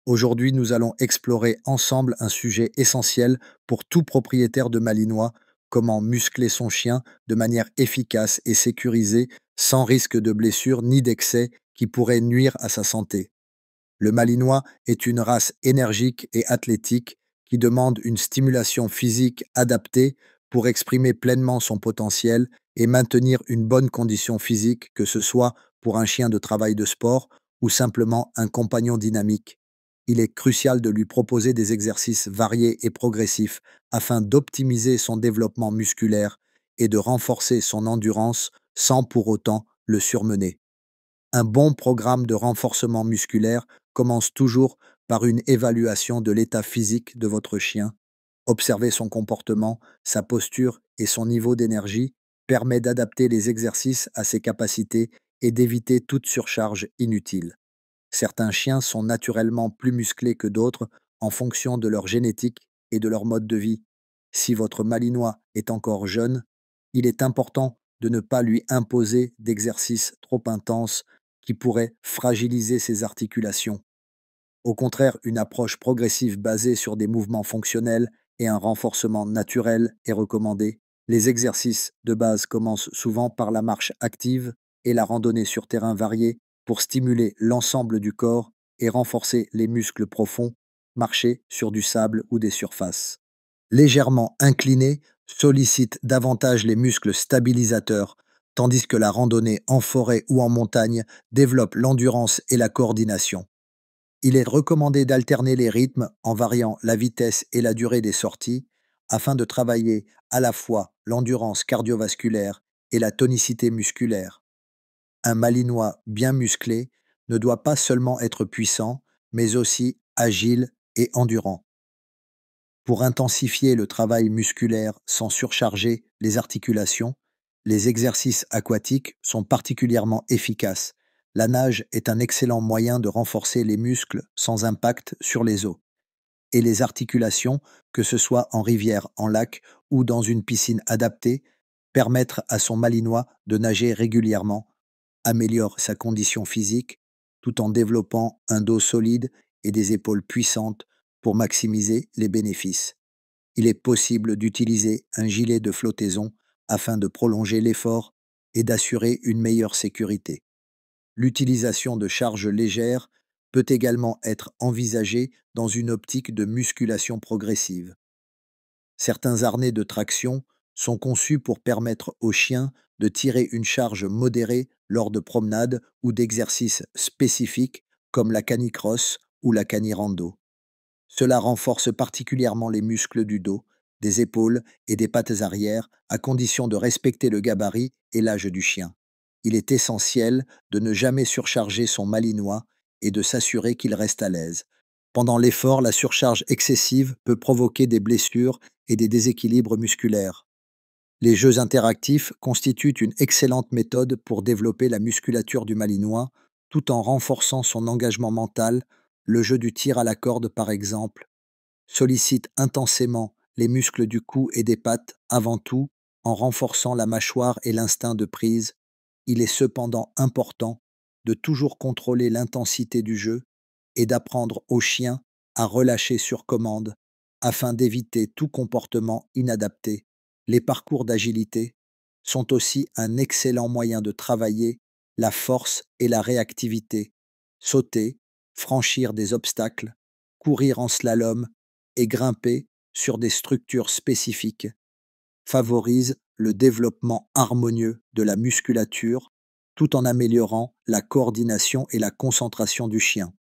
Aujourd'hui, nous allons explorer ensemble un sujet essentiel pour tout propriétaire de Malinois, comment muscler son chien de manière efficace et sécurisée, sans risque de blessure ni d'excès qui pourraient nuire à sa santé. Le Malinois est une race énergique et athlétique qui demande une stimulation physique adaptée pour exprimer pleinement son potentiel et maintenir une bonne condition physique, que ce soit pour un chien de travail de sport ou simplement un compagnon dynamique. Il est crucial de lui proposer des exercices variés et progressifs afin d'optimiser son développement musculaire et de renforcer son endurance sans pour autant le surmener. Un bon programme de renforcement musculaire commence toujours par une évaluation de l'état physique de votre chien. Observer son comportement, sa posture et son niveau d'énergie permet d'adapter les exercices à ses capacités et d'éviter toute surcharge inutile. Certains chiens sont naturellement plus musclés que d'autres en fonction de leur génétique et de leur mode de vie. Si votre Malinois est encore jeune, il est important de ne pas lui imposer d'exercices trop intenses qui pourraient fragiliser ses articulations. Au contraire, une approche progressive basée sur des mouvements fonctionnels et un renforcement naturel est recommandée. Les exercices de base commencent souvent par la marche active et la randonnée sur terrain varié pour stimuler l'ensemble du corps et renforcer les muscles profonds, marcher sur du sable ou des surfaces. Légèrement incliné sollicite davantage les muscles stabilisateurs, tandis que la randonnée en forêt ou en montagne développe l'endurance et la coordination. Il est recommandé d'alterner les rythmes en variant la vitesse et la durée des sorties afin de travailler à la fois l'endurance cardiovasculaire et la tonicité musculaire. Un Malinois bien musclé ne doit pas seulement être puissant, mais aussi agile et endurant. Pour intensifier le travail musculaire sans surcharger les articulations, les exercices aquatiques sont particulièrement efficaces. La nage est un excellent moyen de renforcer les muscles sans impact sur les os et les articulations, que ce soit en rivière, en lac ou dans une piscine adaptée, permettre à son Malinois de nager régulièrement, améliore sa condition physique tout en développant un dos solide et des épaules puissantes pour maximiser les bénéfices. Il est possible d'utiliser un gilet de flottaison afin de prolonger l'effort et d'assurer une meilleure sécurité. L'utilisation de charges légères peut également être envisagée dans une optique de musculation progressive. Certains harnais de traction sont conçus pour permettre aux chiens de tirer une charge modérée lors de promenades ou d'exercices spécifiques comme la canicross ou la canirando. Cela renforce particulièrement les muscles du dos, des épaules et des pattes arrière, à condition de respecter le gabarit et l'âge du chien. Il est essentiel de ne jamais surcharger son Malinois et de s'assurer qu'il reste à l'aise. Pendant l'effort, la surcharge excessive peut provoquer des blessures et des déséquilibres musculaires. Les jeux interactifs constituent une excellente méthode pour développer la musculature du Malinois tout en renforçant son engagement mental. Le jeu du tir à la corde, par exemple, sollicite intensément les muscles du cou et des pattes avant tout en renforçant la mâchoire et l'instinct de prise. Il est cependant important de toujours contrôler l'intensité du jeu et d'apprendre au chien à relâcher sur commande afin d'éviter tout comportement inadapté. Les parcours d'agilité sont aussi un excellent moyen de travailler la force et la réactivité. Sauter, franchir des obstacles, courir en slalom et grimper sur des structures spécifiques favorisent le développement harmonieux de la musculature tout en améliorant la coordination et la concentration du chien.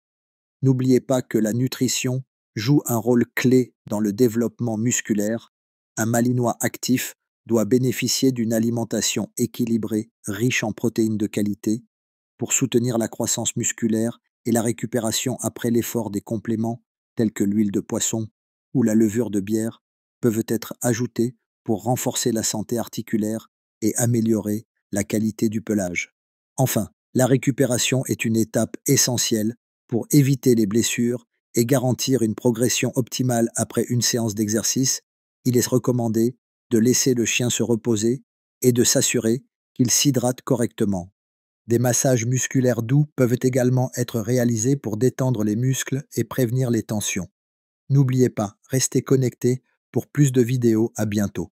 N'oubliez pas que la nutrition joue un rôle clé dans le développement musculaire. Un Malinois actif doit bénéficier d'une alimentation équilibrée, riche en protéines de qualité, pour soutenir la croissance musculaire et la récupération après l'effort. Des compléments tels que l'huile de poisson ou la levure de bière peuvent être ajoutés pour renforcer la santé articulaire et améliorer la qualité du pelage. Enfin, la récupération est une étape essentielle pour éviter les blessures et garantir une progression optimale après une séance d'exercice. Il est recommandé de laisser le chien se reposer et de s'assurer qu'il s'hydrate correctement. Des massages musculaires doux peuvent également être réalisés pour détendre les muscles et prévenir les tensions. N'oubliez pas, restez connectés pour plus de vidéos. À bientôt.